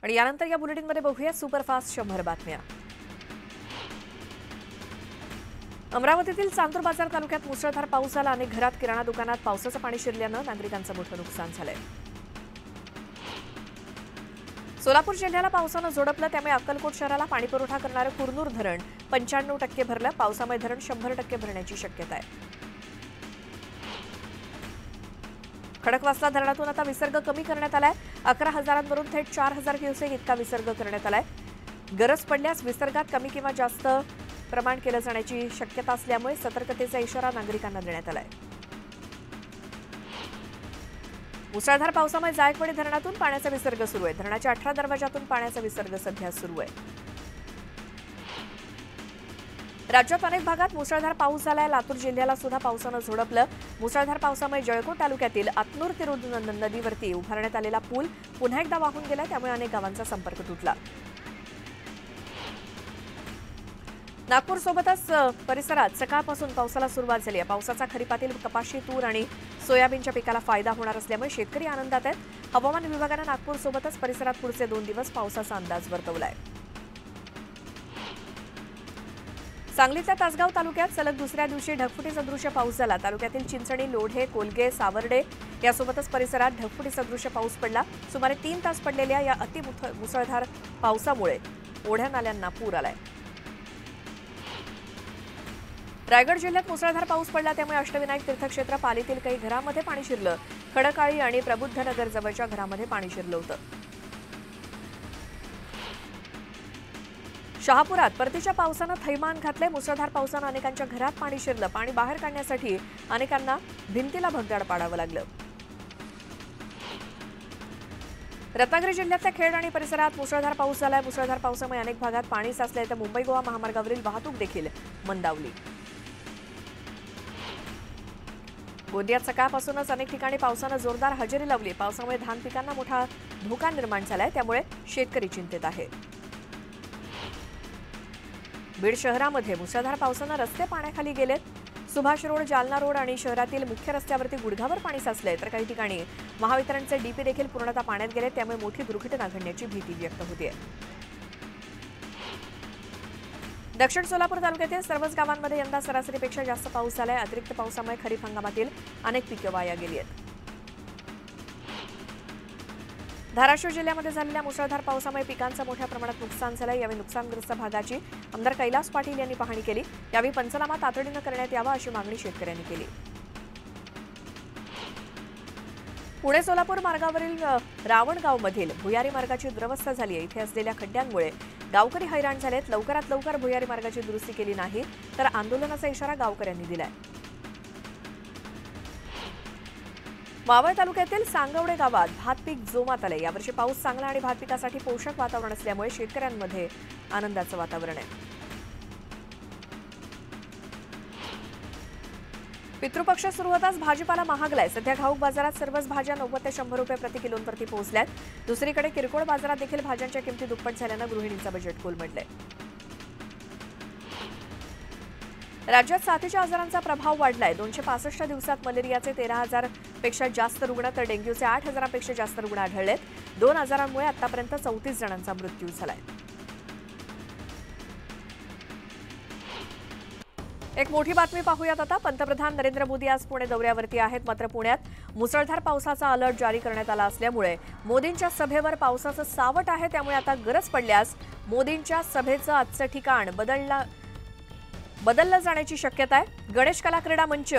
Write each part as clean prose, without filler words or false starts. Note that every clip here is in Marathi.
आणि यानंतर या बुलेटिनमध्ये बघूया सुपरफास्ट 100 बातम्या। अमरावतीतील चांदूर बाजार तालुक्यात मुसळधार पाऊस झाला। अनेक घरात, किराणा दुकानात पावसाचं पाणी शिरल्यानं नागरिकांचं मोठं नुकसान झालंय। सोलापूर जिल्ह्याला पावसानं झोडपलं, त्यामुळे अक्कलकोट शहराला पाणीपुरवठा करणारं कुरनूर धरण 95% भरलं। पावसामुळे धरण 100% भरण्याची शक्यता आहे। खडकवासला धरणातून आता विसर्ग कमी करण्यात आलाय। 11,000 वरून थेट 4,000 क्युसेक इतका विसर्ग करण्यात आलाय। गरज पडल्यास विसर्गात कमी किंवा जास्त प्रमाण केलं जाण्याची शक्यता असल्यामुळे सतर्कतेचा इशारा नागरिकांना देण्यात आलाय। मुसळधार पावसामुळे जायकवाडी धरणातून पाण्याचा विसर्ग सुरू आहे। धरणाच्या 18 दरवाजातून पाण्याचा विसर्ग सध्या सुरू आहे। राज्यात अनेक भागात मुसळधार पाऊस झालाय। लातूर जिल्ह्याला सुद्धा पावसानं झोडपलं। मुसळधार पावसामुळे जळकोट तालुक्यातील आतनूर तिरुद नदीवरती उभारण्यात आलेला पूल पुन्हा एकदा वाहून गेला, त्यामुळे अनेक गावांचा संपर्क तुटला। नागपूर सोबतच परिसरात सकाळपासून पावसाला सुरुवात झाली आहे। पावसाचा खरीपातील कपाशी, तूर आणि सोयाबीनच्या पिकाला फायदा होणार असल्यामुळे शेतकरी आनंदात आहेत। हवामान विभागानं नागपूर सोबतच परिसरात पुढचे 2 दिवस पावसाचा अंदाज वर्तवलाय। सांगलीच्या तासगाव तालुक्यात सलग दुसऱ्या दिवशी ढगफुटी सदृश्य पाऊस झाला। तालुक्यातील चिंचणी, लोढे, कोलगे, सावर्डे यासोबतच परिसरात ढगफुटी सदृश्य पाऊस पडला। सुमारे 3 तास पडलेल्या या मुसळधार पावसामुळे ओढ्या नाल्यांना पूर आलाय। रायगड जिल्ह्यात मुसळधार पाऊस पडला, त्यामुळे अष्टविनायक तीर्थक्षेत्र पालीतील काही घरांमध्ये पाणी शिरलं। खडकाळी आणि प्रबुद्धनगर जवळच्या घरामध्ये पाणी शिरलं होतं। शहापुरात परतीच्या पावसानं थैमान घातले। मुसळधार पावसानं अनेकांच्या घरात पाणी शिरलं। पाणी बाहेर काढण्यासाठी अनेकांना भिंतीला भगदाड पाडावं लागलं। रत्नागिरी जिल्ह्यातल्या खेड आणि परिसरात मुसळधार पाऊस झालाय। मुसळधार पावसामुळे अनेक भागात पाणी साचलंय, तर मुंबई गोवा महामार्गावरील वाहतूक देखील मंदावली। गोंदियात सकाळपासूनच अनेक ठिकाणी पावसानं जोरदार हजेरी लावली। पावसामुळे धान पिकांना मोठा धोका निर्माण झालाय, त्यामुळे शेतकरी चिंतेत आहे। बीड शहरामध्ये मुसळधार पावसानं रस्ते पाण्याखाली गेलेत। सुभाष रोड, जालना रोड आणि शहरातील मुख्य रस्त्यावरती गुडघाभर पाणी साचलंय, तर काही ठिकाणी महावितरणचे डीपी देखील पूर्णतः पाण्यात गेले, त्यामुळे मोठी दुर्घटना घडण्याची भीती व्यक्त होते। दक्षिण सोलापूर तालुक्यातील सर्वच गावांमध्ये यंदा सरासरीपेक्षा जास्त पाऊस झालाय। अतिरिक्त पावसामुळे खरीप हंगामातील अनेक पिके वाया गेली आहेत। धाराशिव जिल्ह्यामध्ये झालेल्या मुसळधार पावसामुळे पिकांचं मोठ्या प्रमाणात नुकसान झालंय। यावेळी नुकसानग्रस्त भागाची आमदार कैलास पाटील यांनी पाहणी केली। यावेळी पंचनामा तातडीनं करण्यात यावा अशी मागणी शेतकऱ्यांनी केली। पुणे सोलापूर मार्गावरील रावणगावमधील भुयारी मार्गाची दुरवस्था झाली आहे। इथे असलेल्या खड्ड्यांमुळे गावकरी हैराण झालेत। लवकरात लवकर भुयारी मार्गाची दुरुस्ती केली नाही तर आंदोलनाचा इशारा गावकऱ्यांनी दिलाय। मावळ तालुक्यातील सांगवडे गावात भात पीक जोमात आले। यावर्षी पाऊस चांगला आणि भात पिकासाठी पोषक वातावरण असल्यामुळे शेतकऱ्यांमध्ये आनंदाचं वातावरण आहे। पितृपक्ष सुरू होताच भाजीपाला महागलाय। सध्या घाऊक बाजारात सर्वच भाज्या 90 ते 100 रुपये प्रति किलोंवरती पोहोचल्यात। दुसरीकडे किरकोळ बाजारात देखील भाज्यांच्या किमती दुप्पट झाल्यानं गृहिणींचं बजेट कोलमडलंय। राज्यात साथीच्या आजारांचा प्रभाव वाढलाय। 265 दिवसात मलेरियाचे 13,000 पेक्षा जास्त रुग्ण तर डेंग्यूचे 8,000 पेक्षा जास्त रुग्ण आढळलेत। 2 आजारांमुळे आतापर्यंत 34 जणांचा मृत्यू झालाय। एक मोठी बातमी पाहूयात आता। पंतप्रधान नरेंद्र मोदी आज पुणे दौऱ्यावरती आहेत, मात्र पुण्यात मुसळधार पावसाचा अलर्ट जारी करण्यात आला असल्यामुळे मोदींच्या सभेवर पावसाचं सावट आहे। त्यामुळे आता गरज पडल्यास मोदींच्या सभेचं आजचं ठिकाण बदललं जाण्याची शक्यता आहे। गणेश कला क्रीडा मंच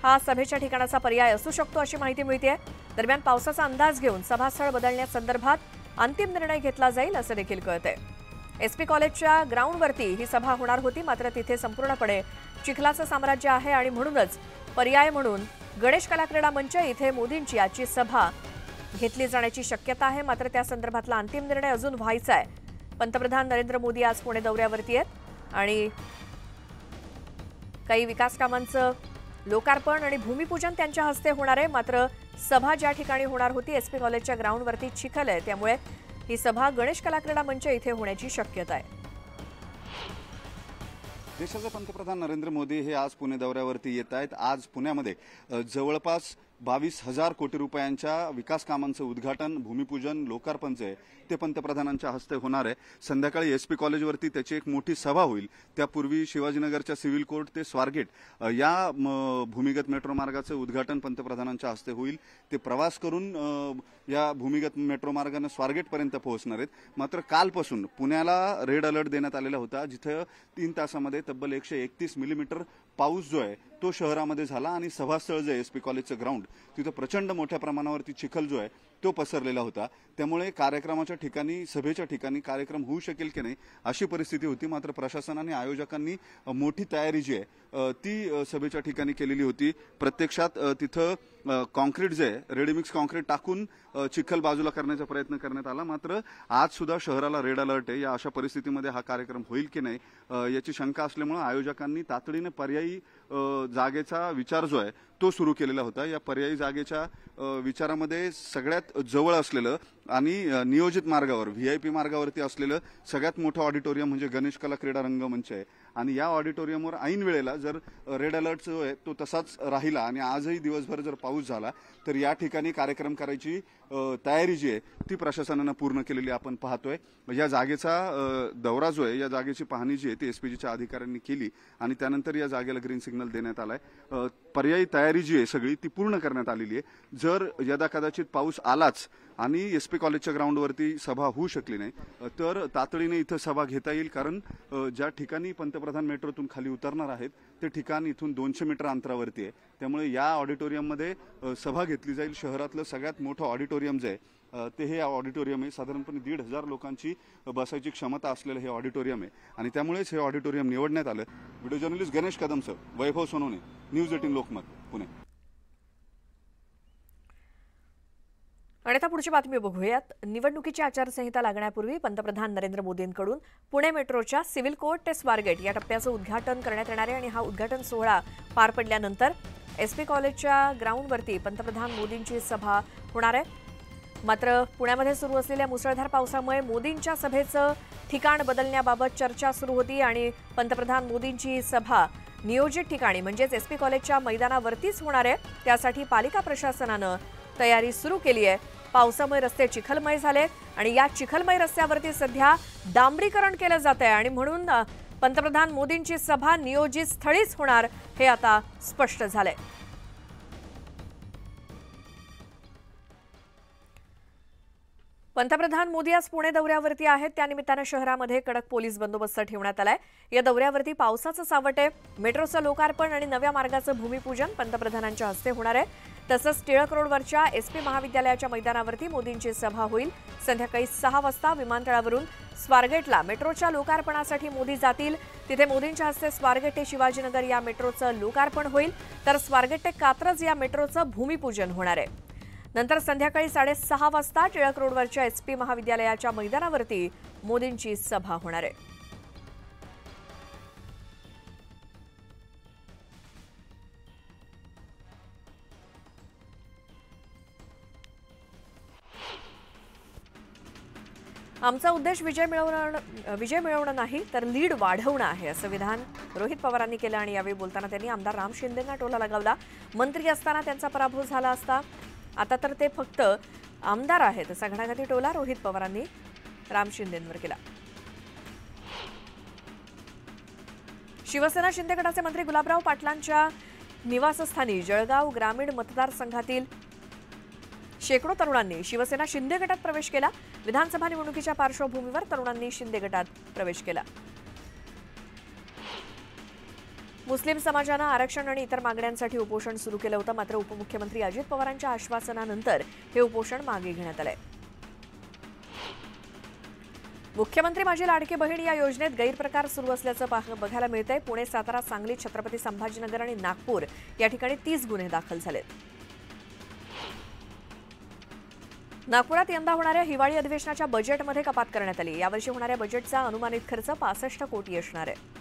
हा सभेच्या ठिकाणाचा पर्याय असू शकतो अशी माहिती मिळते। दरम्यान पावसाचा अंदाज घेऊन सभास्थळ बदलण्यासंदर्भात अंतिम निर्णय घेतला जाईल असं देखील कळतंय। एसपी कॉलेजच्या ग्राउंडवरती ही सभा होणार होती, मात्र तिथे संपूर्णपणे चिखलाचं साम्राज्य आहे आणि म्हणूनच पर्याय म्हणून गणेश कला क्रीडा मंच इथे मोदींची आजची सभा घेतली जाण्याची शक्यता आहे। मात्र त्या संदर्भातला अंतिम निर्णय अजून व्हायचा आहे। पंतप्रधान नरेंद्र मोदी आज पुणे दौऱ्यावरती आहेत आणि काही विकास कामांचं लोकार्पण आणि भूमिपूजन त्यांच्या हस्ते होणार आहे। मात्र सभा ज्या ठिकाणी होणार होती एसपी कॉलेजच्या ग्राउंडवरती चिखल आहे, त्यामुळे ही सभा गणेश कला क्रीडा मंच इथे होण्याची शक्यता आहे। देशाचे पंतप्रधान नरेंद्र मोदी हे आज पुणे दौऱ्यावरती येत आहेत। आज पुण्यामध्ये जवळपास 22,000 कोटी रुपयांच्या विकास कामांचं उद्घाटन, भूमिपूजन, लोकार्पण जे आहे ते पंतप्रधानांच्या हस्ते होणार आहे। संध्याकाळी एसपी कॉलेजवरती त्याची एक मोठी सभा होईल। त्यापूर्वी शिवाजीनगरच्या सिव्हिल कोर्ट ते स्वारगेट या भूमिगत मेट्रो मार्गाचं उद्घाटन पंतप्रधानांच्या हस्ते होईल। ते प्रवास करून या भूमिगत मेट्रो मार्गाने स्वारगेटपर्यंत पोहोचणार आहेत। मात्र कालपासून पुण्याला रेड अलर्ट देण्यात आलेला होता, जिथे 3 तासामध्ये तब्बल 131 मिलीमीटर पाऊस जो आहे तो शहरामध्ये झाला आणि सभास्थळ जे एसपी कॉलेजचं ग्राउंड तिथे प्रचंड मोठ्या प्रमाणावरती चिखल जो आहे तो पसरलेला होता। त्यामुळे कार्यक्रमाच्या ठिकाणी, सभेच्या ठिकाणी कार्यक्रम होऊ शकेल की नाही अशी परिस्थिती होती। मात्र प्रशासन आणि आयोजकांनी मोठी तयारी जी आहे ती सभेच्या ठिकाणी केलेली होती। प्रत्यक्षात तिथं कॉन्क्रीट जे आहे, रेडीमिक्स कॉन्क्रीट टाकून चिखल बाजूला करण्याचा प्रयत्न करण्यात आला। मात्र आज सुद्धा शहराला रेड अलर्ट आहे। या अशा परिस्थितीमध्ये हा कार्यक्रम होईल की नाही याची शंका असल्यामुळे आयोजकांनी तातडीने पर्यायी जागेचा विचार जो आहे तो सुरू केलेला होता। या पर्यायी जागेच्या विचारामध्ये सगळ्यात जवळ असलेलं आणि नियोजित मार्गावर व्हीआयपी मार्गावरती असलेलं सगळ्यात मोठं ऑडिटोरियम म्हणजे गणेश कला क्रीडा रंगमंच आहे आणि या ऑडिटोरियमवर ऐन वेळेला जर रेड अलर्ट जो आहे तो तसाच राहिला आणि आजही दिवसभर जर पाऊस झाला तर या ठिकाणी कार्यक्रम करायची तयारी जी आहे ती प्रशासनाने पूर्ण केलेली आपण पाहतोय। या जागेचा दौरा जो आहे, या जागेची पाहणी जी आहे ती एसपीजीच्या अधिकाऱ्यांनी केली आणि त्यानंतर या जागेला ग्रीन सिग्नल देण्यात आलाय। पर्यायी तयारी जी आहे सगळी ती पूर्ण करण्यात आलेली आहे। जर यदा कदाचित पाऊस आलाच आणि एसपी कॉलेजच्या ग्राउंडवरती सभा होऊ शकली नाही तर तातडीने इथं सभा घेता येईल, कारण ज्या ठिकाणी पंतप्रधान मेट्रोतून खाली उतरणार आहेत ते ठिकाण इथून 200 मीटर अंतरावरती आहे। त्यामुळे या ऑडिटोरियममध्ये सभा घेतली जाईल। शहरातलं सगळ्यात मोठं ऑडिटोरियम जे आहे ते हे ऑडिटोरियम आहे। साधारणपणे 1,500 लोकांची बसायची क्षमता असलेलं हे ऑडिटोरियम आहे आणि त्यामुळेच हे ऑडिटोरियम निवडण्यात आलं। व्हिडिओ जर्नलिस्ट गणेश कदमसह वैभव सोनवणे, न्यूज 18 लोकमत, पुणे। आणि आता पुढची बातमी बघूयात। निवडणुकीची आचारसंहिता लागण्यापूर्वी पंतप्रधान नरेंद्र मोदींकडून पुणे मेट्रोच्या सिव्हिल कोर्ट ते स्वारगेट या टप्प्याचं उद्घाटन करण्यात येणार आहे आणि हा उद्घाटन सोहळा पार पडल्यानंतर एसपी कॉलेजच्या ग्राउंडवरती पंतप्रधान मोदींची सभा होणार आहे। मात्र पुण्यामध्ये सुरू असलेल्या मुसळधार पावसामुळे मोदींच्या सभेचं ठिकाण बदलण्याबाबत चर्चा सुरू होती आणि पंतप्रधान मोदींची सभा नियोजित ठिकाणी म्हणजेच एसपी कॉलेजच्या मैदानावरतीच होणार आहे। त्यासाठी पालिका प्रशासनानं तयारी सुरू केली आहे। पावसामुळे रस्ते चिखलमय झाले आणि या चिखलमय रस्त्यावरती सध्या डांबरीकरण केलं जात आहे आणि म्हणून पंतप्रधान मोदींची सभा नियोजित स्थळीच होणार हे आता स्पष्ट झालंय। पंतप्रधान मोदी आज पुणे दौऱ्यावरती आहेत। त्यानिमित्तानं शहरामध्ये कडक पोलीस बंदोबस्त ठेवण्यात आलाय। या दौऱ्यावरती पावसाचं सावट आहे। मेट्रोचं लोकार्पण आणि नव्या मार्गाचं भूमिपूजन पंतप्रधानांच्या हस्ते होणार आहे। तसंच टिळक रोडवरच्या एसपी महाविद्यालयाच्या मैदानावरती मोदींची सभा होईल। संध्याकाळी 6 वाजता विमानतळावरून स्वारगेटला मेट्रोच्या लोकार्पणासाठी मोदी जातील। तिथे मोदींच्या हस्ते स्वारगेट ते शिवाजीनगर या मेट्रोचं लोकार्पण होईल तर स्वारगेट ते कात्रज या मेट्रोचं भूमिपूजन होणार आहे। नंतर संध्याकाळी 6:30 वाजता टिळक रोडवरच्या एसपी महाविद्यालयाच्या मैदानावरती मोदींची सभा होणार आहे। आमचा उद्देश विजय मिळवणं नाही तर लीड वाढवणं आहे असं विधान रोहित पवारांनी केलं आणि यावेळी बोलताना त्यांनी आमदार राम शिंदेंना टोला लगावला। मंत्री असताना त्यांचा पराभव झाला असता, आता तर ते फक्त आमदार आहेत असा घणाघाती टोला रोहित पवारांनी राम शिंदेंवर केला। शिवसेना शिंदे गटाचे मंत्री गुलाबराव पाटलांच्या निवासस्थानी जळगाव ग्रामीण मतदारसंघातील शेकडो तरुणांनी शिवसेना शिंदे गटात प्रवेश केला। विधानसभा निवडणुकीच्या पार्श्वभूमीवर तरुणांनी शिंदे गटात प्रवेश केला। मुस्लिम समाजानं आरक्षण आणि इतर मागण्यांसाठी उपोषण सुरू केलं होतं, मात्र उपमुख्यमंत्री अजित पवारांच्या आश्वासनानंतर हे उपोषण मागे घेण्यात आलंय। मुख्यमंत्री माझी लाडकी बहीण या योजनेत गैरप्रकार सुरू असल्याचं बघायला मिळतंय। पुणे, सातारा, सांगली, छत्रपती संभाजीनगर आणि नागपूर या ठिकाणी 30 गुन्हे दाखल झालेत। नागपुरात यंदा होणाऱ्या हिवाळी अधिवेशनाच्या बजेटमध्ये कपात करण्यात आली। यावर्षी होणाऱ्या बजेटचा अनुमानित खर्च 65 कोटी असणार आहे।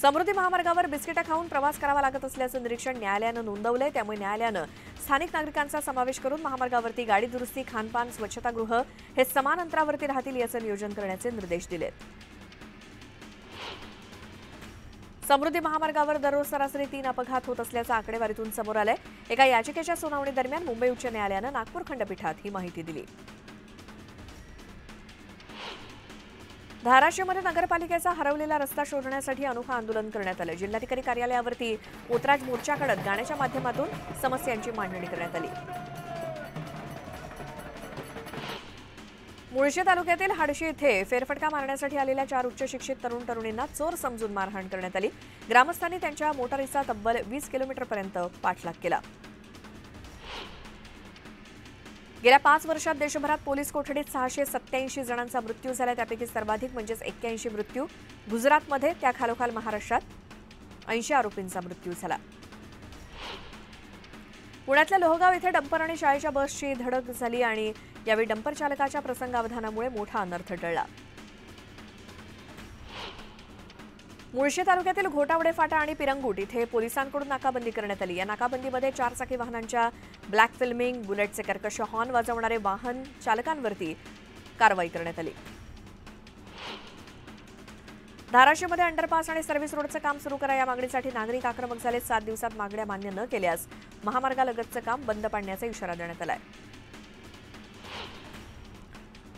समृद्धी महामार्गावर बिस्किटं खाऊन प्रवास करावा लागत असल्याचं निरीक्षण न्यायालयानं नोंदवलंय। त्यामुळे न्यायालयानं स्थानिक नागरिकांचा समावेश करून महामार्गावरती गाडी दुरुस्ती, खानपान, स्वच्छतागृह हे समान अंतरावरती राहतील याचं नियोजन करण्याचे निर्देश दिलेत। समृद्धी महामार्गावर दररोज सरासरी 3 अपघात होत असल्याचं आकडेवारीतून समोर आलंय. एका याचिकेच्या सुनावणी दरम्यान मुंबई उच्च न्यायालयानं नागपूर खंडपीठात ही माहिती दिली. धाराशिवमध्ये नगरपालिकेचा हरवलेला रस्ता शोधण्यासाठी अनोखं आंदोलन करण्यात आलं. जिल्हाधिकारी कार्यालयावरती पोतराज मोर्चा काढत गाण्याच्या माध्यमातून समस्यांची मांडणी करण्यात आली. मुळशी तालुक्यातील हाडशी इथे फेरफटका मारण्यासाठी आलेल्या 4 उच्च शिक्षित तरुण तरुणींना चोर समजून मारहाण करण्यात आली. ग्रामस्थांनी त्यांच्या मोटारीचा तब्बल 20 किलोमीटरपर्यंत पाठलाग केला. गेल्या 5 वर्षात देशभरात पोलीस कोठडीत 687 जणांचा मृत्यू झाला. त्यापैकी सर्वाधिक म्हणजेच 81 मृत्यू गुजरातमध्ये, त्याखालोखाल महाराष्ट्रात 80 आरोपींचा मृत्यू झाला. पुण्यातल्या लोहगाव इथे डंपर आणि शाळेच्या बसची धडक झाली आणि यावेळी डंपर चालकाच्या प्रसंगावधानामुळे मोठा अनर्थ टळला. मुळशी तालुक्यातील घोटावडे फाटा आणि पिरंगुट इथे पोलिसांकडून नाकाबंदी करण्यात आली. या नाकाबंदीमध्ये 4 चाकी वाहनांच्या ब्लॅक फिल्मिंग, बुलेटचे कर्कश हॉर्न वाजवणारे वाहन चालकांवरती कारवाई करण्यात आली. धाराशिवमध्ये अंडरपास आणि सर्व्हिस रोडचं काम सुरू करा या मागणीसाठी नागरिक आक्रमक झाले. 7 दिवसात मागण्या मान्य न केल्यास महामार्गालगतचं काम बंद पाडण्याचा इशारा देण्यात आलाय.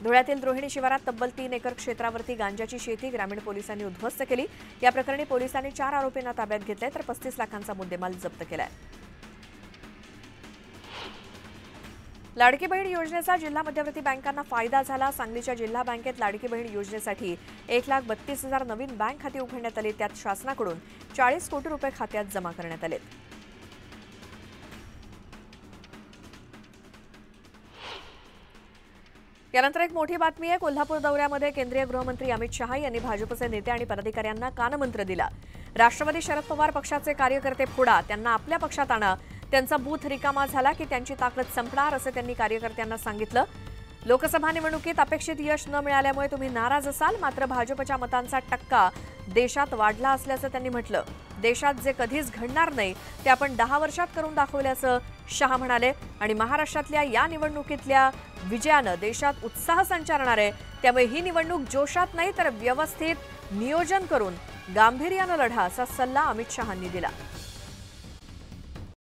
धुळ्यातील द्रोहिणी शिवारात तब्बल 3 एकर क्षेत्रावरती गांजाची शेती ग्रामीण पोलिसांनी उद्ध्वस्त केली. या प्रकरणी पोलिसांनी 4 आरोपींना ताब्यात घेतले तर 35 लाखांचा मुद्देमाल जप्त केलाय. लाडकी बहीण योजनेचा जिल्हा मध्यवर्ती बँकांना फायदा झाला. सांगलीच्या जिल्हा बँकेत लाडकी बहीण योजनेसाठी 1,32,000 नवीन बँक खाती उघडण्यात आली. त्यात शासनाकडून 40 कोटी रुपये खात्यात जमा करण्यात आले. यानंतर एक मोठी बातमी आहे. कोल्हापूर दौऱ्यामध्ये केंद्रीय गृहमंत्री अमित शहा यांनी भाजपचे नेते आणि पदाधिकाऱ्यांना कानमंत्र दिला. राष्ट्रवादी शरद पवार पक्षाचे कार्यकर्ते फोडा, त्यांना आपल्या पक्षात आणा. त्यांचा बूथ रिकामा झाला की त्यांची ताकद संपणार असं त्यांनी कार्यकर्त्यांना सांगितलं. लोकसभा निवडणुकीत अपेक्षित यश न मिळाल्यामुळे तुम्ही नाराज असाल, मात्र भाजपच्या मतांचा टक्का देशात वाढला असल्याचं त्यांनी म्हटलं. देशात जे कधीच घडणार नाही ते आपण 10 वर्षात करून दाखवल्याचं शहा म्हणाले. आणि महाराष्ट्रातल्या या निवडणुकीतल्या विजयानं देशात उत्साह संचारणार आहे. त्यामुळे ही निवडणूक जोशात नाही तर व्यवस्थित नियोजन करून गांभीर्यानं लढा असा सल्ला अमित शहांनी दिला.